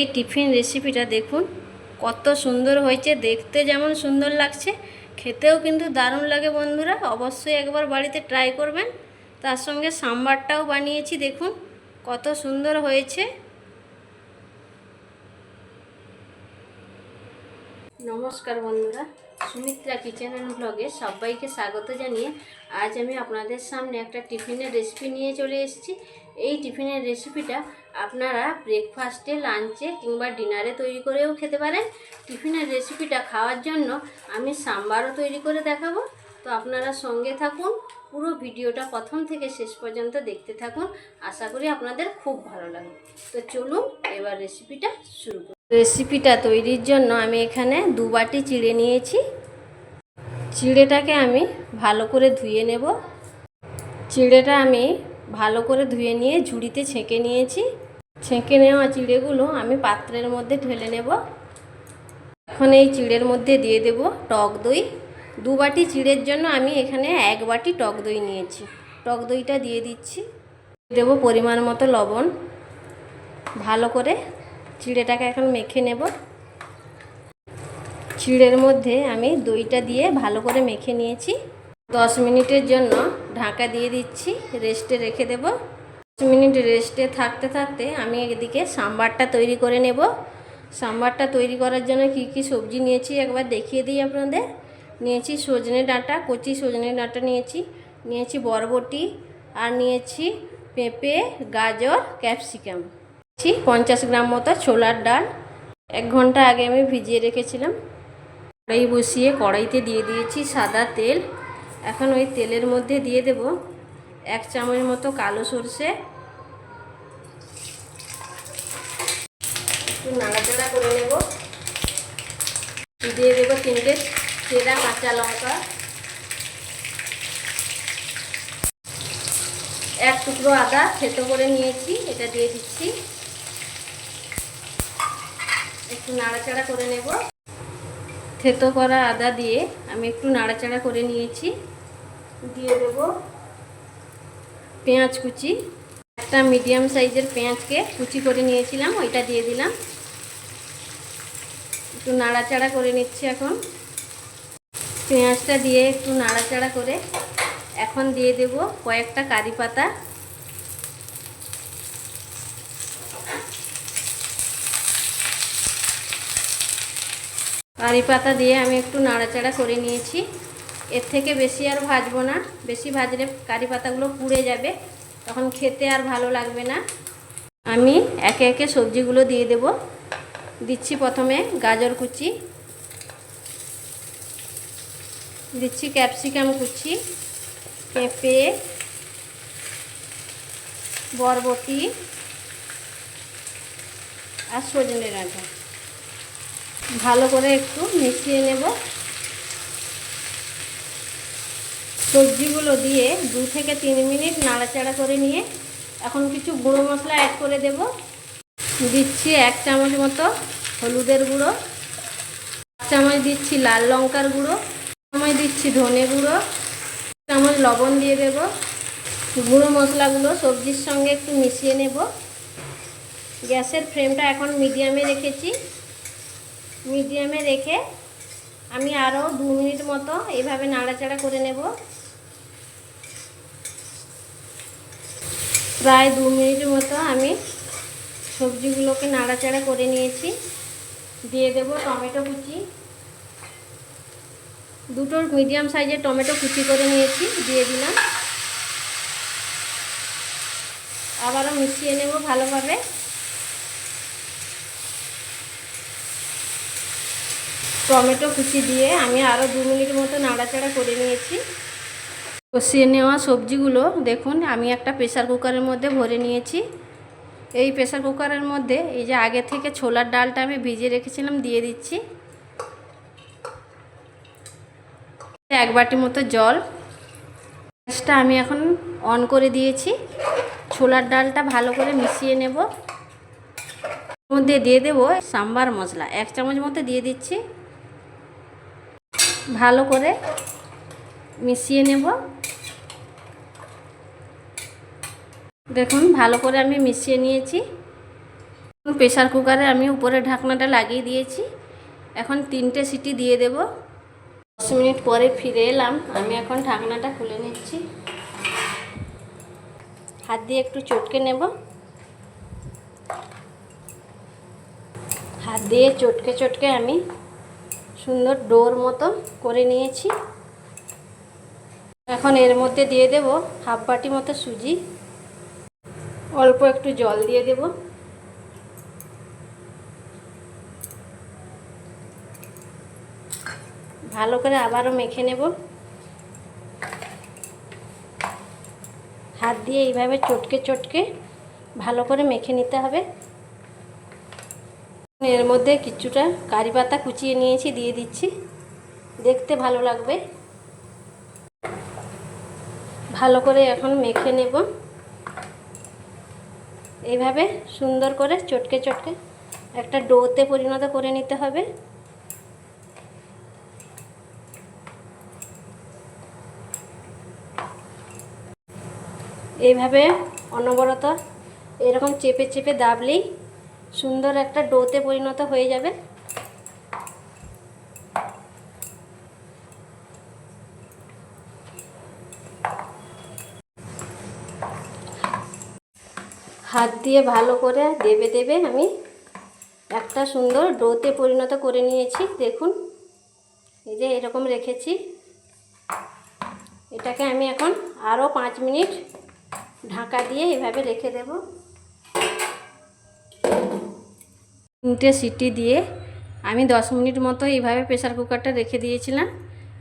এই টিফিন রেসিপিটা দেখুন কত সুন্দর হয়েছে, দেখতে যেমন সুন্দর লাগছে খেতেও কিন্তু দারুণ লাগে। বন্ধুরা অবশ্যই একবার বাড়িতে ট্রাই করবেন। তার সঙ্গে সাম্বারটাও বানিয়েছি, দেখুন কত সুন্দর হয়েছে। নমস্কার বন্ধুরা, সুমিত্রা কিচেন অ্যান্ড ব্লগে সবাইকে স্বাগত জানিয়ে আজ আমি আপনাদের সামনে একটা টিফিনের রেসিপি নিয়ে চলে এসেছি। এই টিফিনের রেসিপিটা আপনারা ব্রেকফাস্টে, লাঞ্চে কিংবা ডিনারে তৈরি করেও খেতে পারেন। টিফিনের রেসিপিটা খাওয়ার জন্য আমি সাম্বারও তৈরি করে দেখাবো, তো আপনারা সঙ্গে থাকুন, পুরো ভিডিওটা প্রথম থেকে শেষ পর্যন্ত দেখতে থাকুন। আশা করি আপনাদের খুব ভালো লাগবে। তো চলুন এবার রেসিপিটা শুরু করি। রেসিপিটা তৈরির জন্য আমি এখানে 2 বাটি চিড়ে নিয়েছি। চিড়েটাকে আমি ভালো করে ধুয়ে নেব। চিড়েটা আমি ভালো করে ধুয়ে নিয়ে ঝুড়িতে ছেঁকে নিয়েছি। ছেঁকে নেওয়া চিড়েগুলো আমি পাত্রের মধ্যে ঢেলে নেব। এখন এই চিড়ের মধ্যে দিয়ে দেব টক দই। 2 বাটি চিড়ের জন্য আমি এখানে 1 বাটি টক দই নিয়েছি। টক দইটা দিয়ে দিচ্ছি। দেব পরিমাণ মতো লবণ। ভালো করে চিড়েটাকে এখন মেখে নেব। চিড়ের মধ্যে আমি দইটা দিয়ে ভালো করে মেখে নিয়েছি। 10 মিনিটের জন্য ঢাকা দিয়ে দিচ্ছি, রেস্টে রেখে দেব। 10 মিনিট রেস্টে থাকতে থাকতে আমি এদিকে সাম্বারটা তৈরি করে নেব। সাম্বারটা তৈরি করার জন্য কি কি সবজি নিয়েছি একবার দেখিয়ে দিই আপনাদের। নিয়েছি সজনে ডাঁটা, কচি সজনে ডাঁটা নিয়েছি বরবটি, আর নিয়েছি পেঁপে, গাজর, ক্যাপসিকাম। 50 গ্রাম মতো ছোলার ডাল 1 ঘন্টা আগে আমি ভিজিয়ে রেখেছিলাম। কড়াই বসিয়ে কড়াইতে দিয়ে দিয়েছি সাদা তেল। এখন ওই তেলের মধ্যে দিয়ে দেব 1 চামচ মতো কালো সরষে। একটু নাড়াচাড়া করে নেব। দিয়ে দেব 3টে চেরা কাঁচা লঙ্কা, 1 টুকরো আদা থেতো করে নিয়েছি, এটা দিয়ে দিচ্ছি। একটু নাড়াচাড়া করে নেব। থেতো করা আদা দিয়ে আমি একটু নাড়াচাড়া করে নিয়েছি। দিয়ে দেব পেঁয়াজ কুচি। একটা মিডিয়াম সাইজের পেঁয়াজকে কুচি করে নিয়েছিলাম, ওইটা দিয়ে দিলাম। একটু নাড়াচাড়া করে নিচ্ছি। এখন পেঁয়াজটা দিয়ে একটু নাড়াচাড়া করে এখন দিয়ে দেব কয়েকটা কারি পাতা। কারি পাতা দিয়ে আমি একটু নাড়াচাড়া করে নিয়েছি। এর থেকে বেশি আর ভাজবো না, বেশি ভাজলে কারি পাতাগুলো পুড়ে যাবে, তখন খেতে আর ভালো লাগবে না। আমি একে একে সবজিগুলো দিয়ে দেব। দিচ্ছি প্রথমে গাজর কুচি, দিচ্ছি ক্যাপসিকাম কুচি, পেঁপে, বরবটি আর সজনে ডাঁটা। ভালো করে একটু মিশিয়ে নেব। সবজিগুলো দিয়ে 2 থেকে 3 মিনিট নাড়াচাড়া করে নিয়ে এখন কিছু গুঁড়ো মশলা অ্যাড করে দেব। দিচ্ছি 1 চামচ মতো হলুদের গুঁড়ো, 1 চামচ দিচ্ছি লাল লঙ্কার গুঁড়ো, 1 চামচ দিচ্ছি ধনে গুঁড়ো, 1 চামচ লবণ দিয়ে দেব। গুঁড়ো মশলাগুলো সবজির সঙ্গে একটু মিশিয়ে নেব। গ্যাসের ফ্লেমটা এখন মিডিয়ামে রেখেছি। মিডিয়ামে রেখে আমি আরও 2 মিনিট মতো এইভাবে নাড়াচাড়া করে নেব। প্রায় 2 মিনিটের মতো আমি সবজিগুলোকে নাড়াচাড়া করে নিয়েছি। দিয়ে দেব টমেটো কুচি। 2টো মিডিয়াম সাইজের টমেটো কুচি করে নিয়েছি, দিয়ে দিলাম। আবারও মিশিয়ে নেব ভালোভাবে। টমেটো কুচি দিয়ে আমি আরও 2 মিনিট মতো নাড়াচাড়া করে নিয়েছি। কষিয়ে নেওয়া সবজিগুলো দেখুন আমি একটা প্রেসার কুকারের মধ্যে ভরে নিয়েছি। এই প্রেসার কুকারের মধ্যে এই যে আগে থেকে ছোলার ডালটা আমি ভিজিয়ে রেখেছিলাম দিয়ে দিচ্ছি। 1 বাটি মতো জল। গ্যাসটা আমি এখন অন করে দিয়েছি। ছোলার ডালটা ভালো করে মিশিয়ে নেব। এর মধ্যে দিয়ে দেব সাম্বার মশলা, 1 চামচ মতো দিয়ে দিচ্ছি। ভালো করে মিশিয়ে নেব। দেখুন ভালো করে আমি মিশিয়ে নিয়েছি। প্রেসার কুকারে আমি উপরে ঢাকনাটা লাগিয়ে দিয়েছি। এখন 3টে সিটি দিয়ে দেব। 10 মিনিট পরে ফিরে এলাম। আমি এখন ঢাকনাটা খুলে নিচ্ছি। হাত দিয়ে একটু চটকে নেব। হাত দিয়ে চটকে চটকে আমি সুন্দর ডোর মতো করে নিয়েছি। এখন এর মধ্যে দিয়ে দেব হাফ বাটি মতো সুজি, অল্প একটু জল দিয়ে দেব। ভালো করে আবারও মেখে নেব। হাত দিয়ে এইভাবে চটকে চটকে ভালো করে মেখে নিতে হবে। এর মধ্যে কিছুটা কারি পাতা কুচিয়ে নিয়েছি, দিয়ে দিচ্ছি। দেখতে ভালো লাগবে। ভালো করে এখন মেখে নেব। এইভাবে সুন্দর করে চটকে চটকে একটা ডোতে পরিণত করে নিতে হবে। এইভাবে অনবরত এরকম চেপে চেপে দাবলেই সুন্দর একটা ডোতে পরিণত হয়ে যাবে। হাত দিয়ে ভালো করে দেবে দেবে আমি একটা সুন্দর ডোতে পরিণত করে নিয়েছি। দেখুন, এই যে এরকম রেখেছি। এটাকে আমি এখন আরও 5 মিনিট ঢাকা দিয়ে এভাবে রেখে দেব। 3টে সিটি দিয়ে আমি 10 মিনিট মতো এইভাবে প্রেসার কুকারটা রেখে দিয়েছিলাম।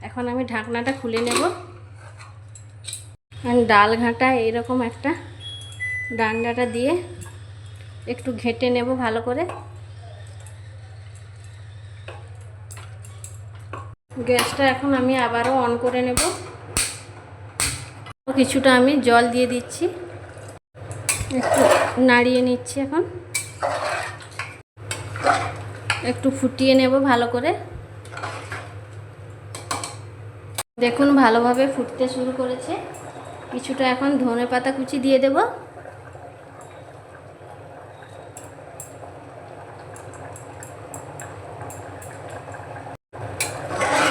এখন আমি ঢাকনাটা খুলে নেব। ডাল ঘাঁটা এরকম একটা ডান্ডাটা দিয়ে একটু ঘেঁটে নেব ভালো করে। গ্যাসটা এখন আমি আবারও অন করে নেব। কিছুটা আমি জল দিয়ে দিচ্ছি, একটু নাড়িয়ে নিচ্ছি। এখন একটু ফুটিয়ে নেব ভালো করে। দেখুন ভালোভাবে ফুটতে শুরু করেছে। কিছুটা এখন ধনেপাতা কুচি দিয়ে দেব।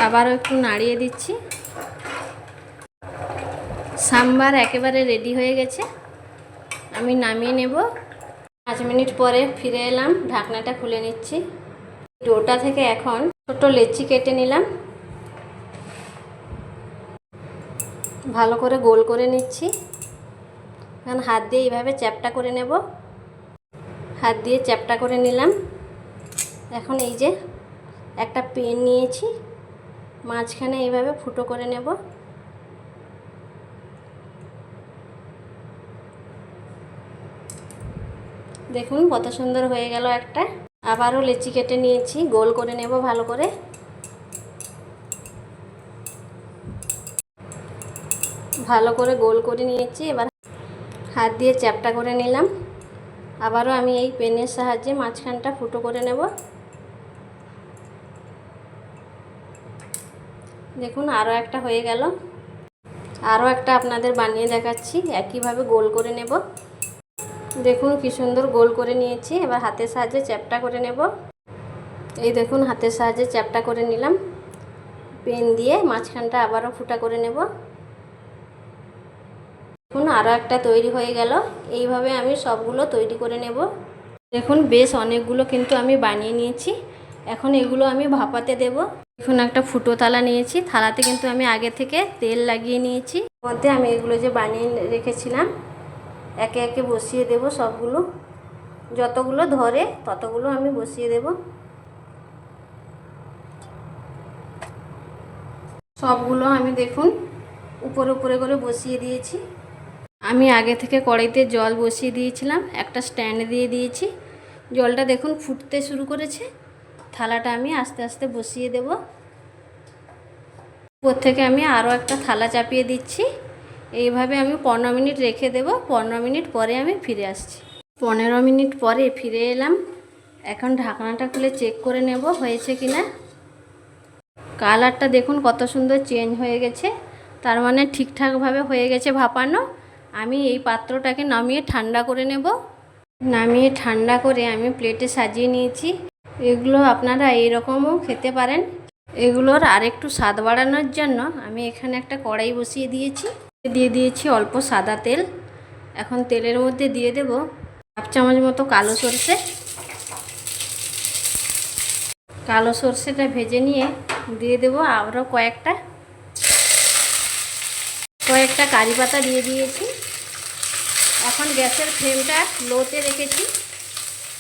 আবারও একটু নাড়িয়ে দিচ্ছি। সাম্বার একেবারে রেডি হয়ে গেছে। আমি নামিয়ে নেব। 5 মিনিট পরে ফিরে এলাম। ঢাকনাটা খুলে নিচ্ছি। ডোটা থেকে এখন ছোট লেচি কেটে নিলাম। ভালো করে গোল করে নিচ্ছি। এখন হাত দিয়ে এইভাবে চ্যাপটা করে নেব। হাত দিয়ে চ্যাপটা করে নিলাম। এখন এই যে একটা পেন নিয়েছি, মাঝখানে এইভাবে ফুটো করে নেব। দেখুন কত সুন্দর হয়ে গেল একটা। আবারও লেচি কেটে নিয়েছি, গোল করে নেব ভালো করে। ভালো করে গোল করে নিয়েছি। এবার হাত দিয়ে চ্যাপটা করে নিলাম। আবারও আমি এই পেনের সাহায্যে মাঝখানটা ফুটো করে নেব। দেখুন আরও একটা হয়ে গেল। আরও একটা আপনাদের বানিয়ে দেখাচ্ছি। একইভাবে গোল করে নেব। দেখুন কি সুন্দর গোল করে নিয়েছি। এবার হাতের সাহায্যে চ্যাপটা করে নেব। এই দেখুন হাতের সাহায্যে চ্যাপটা করে নিলাম। পেন দিয়ে মাঝখানটা আবারও ফুটা করে নেব। দেখুন আরও একটা তৈরি হয়ে গেল। এইভাবে আমি সবগুলো তৈরি করে নেব। দেখুন বেশ অনেকগুলো কিন্তু আমি বানিয়ে নিয়েছি। এখন এগুলো আমি ভাপাতে দেব। এখন একটা ফুটো থালা নিয়েছি। থালাতে কিন্তু আমি আগে থেকে তেল লাগিয়ে নিয়েছি। মধ্যে আমি এগুলো যে বানিয়ে রেখেছিলাম একে একে বসিয়ে দেব। সবগুলো যতগুলো ধরে ততগুলো আমি বসিয়ে দেব। সবগুলো আমি দেখুন উপরে উপরে করে বসিয়ে দিয়েছি। আমি আগে থেকে কড়াইতে জল বসিয়ে দিয়েছিলাম, একটা স্ট্যান্ড দিয়ে দিয়েছি। জলটা দেখুন ফুটতে শুরু করেছে। থালাটা আমি আস্তে আস্তে বসিয়ে দেব। উপর থেকে আমি আরও একটা থালা চাপিয়ে দিচ্ছি। এইভাবে আমি 15 মিনিট রেখে দেব। 15 মিনিট পরে আমি ফিরে আসছি। 15 মিনিট পরে ফিরে এলাম। এখন ঢাকনাটা খুলে চেক করে নেব হয়েছে কিনা। কালারটা দেখুন কত সুন্দর চেঞ্জ হয়ে গেছে। তার মানে ঠিকঠাকভাবে হয়ে গেছে ভাপানো। আমি এই পাত্রটাকে নামিয়ে ঠান্ডা করে নেব। নামিয়ে ঠান্ডা করে আমি প্লেটে সাজিয়ে নিয়েছি। এগুলো আপনারা এইরকমও খেতে পারেন। এগুলোর আরেকটু স্বাদ বাড়ানোর জন্য আমি এখানে একটা কড়াই বসিয়ে দিয়েছি, দিয়ে দিয়েছি অল্প সাদা তেল। এখন তেলের মধ্যে দিয়ে দেব 1 চামচ মতো কালো সরষে। কালো সরষেটা ভেজে নিয়ে দিয়ে দেব আরও কয়েকটা কারি পাতা দিয়ে দিয়েছি। এখন গ্যাসের ফ্লেমটা লোতে রেখেছি,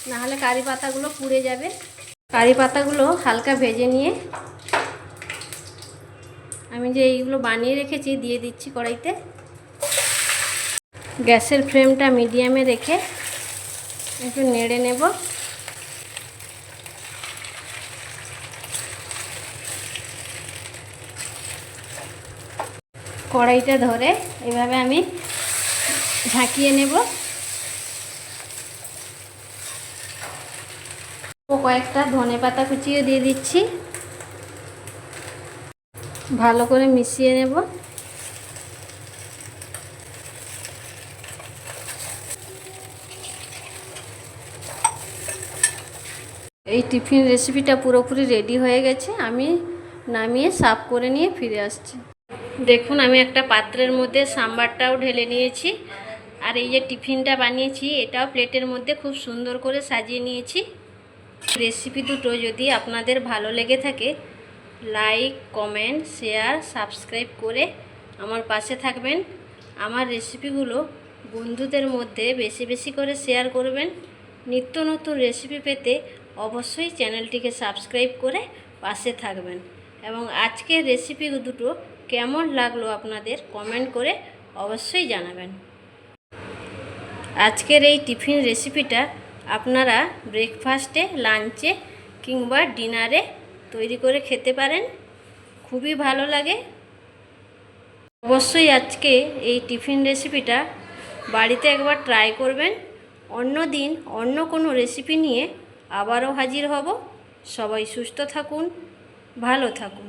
নাহলে কারি পাতাগুলো পুড়ে যাবে। কারি পাতাগুলো হালকা ভেজে নিয়ে আমি যে এইগুলো বানিয়ে রেখেছি দিয়ে দিচ্ছি কড়াইতে। গ্যাসের ফ্লেমটা মিডিয়ামে রেখে একটু নেড়ে নেব। কড়াইটা ধরে এভাবে আমি ঝাঁকিয়ে নেব। কয়েকটা ধনেপাতা কুচিয়ে দিয়ে দিচ্ছি, ভালো করে মিশিয়ে নেব। এই টিফিন রেসিপিটা পুরোপুরি রেডি হয়ে গেছে। আমি নামিয়ে সার্ভ করে নিয়ে ফিরে আসছি। দেখুন আমি একটা পাত্রের মধ্যে সাম্বারটাও ঢেলে নিয়েছি, আর এই যে টিফিনটা বানিয়েছি এটাও প্লেটের মধ্যে খুব সুন্দর করে সাজিয়ে নিয়েছি। রেসিপি দুটো যদি আপনাদের ভালো লেগে থাকে, লাইক, কমেন্ট, শেয়ার, সাবস্ক্রাইব করে আমার পাশে থাকবেন। আমার রেসিপিগুলো বন্ধুদের মধ্যে বেশি বেশি করে শেয়ার করবেন। নিত্য নতুন রেসিপি পেতে অবশ্যই চ্যানেলটিকে সাবস্ক্রাইব করে পাশে থাকবেন। এবং আজকের রেসিপি দুটো কেমন লাগলো আপনাদের কমেন্ট করে অবশ্যই জানাবেন। আজকের এই টিফিন রেসিপিটা আপনারা ব্রেকফাস্টে, লাঞ্চে কিংবা ডিনারে তৈরি করে খেতে পারেন, খুবই ভালো লাগে। অবশ্যই আজকে এই টিফিন রেসিপিটা বাড়িতে একবার ট্রাই করবেন। অন্য দিন অন্য কোনো রেসিপি নিয়ে আবারও হাজির হব। সবাই সুস্থ থাকুন, ভালো থাকুন।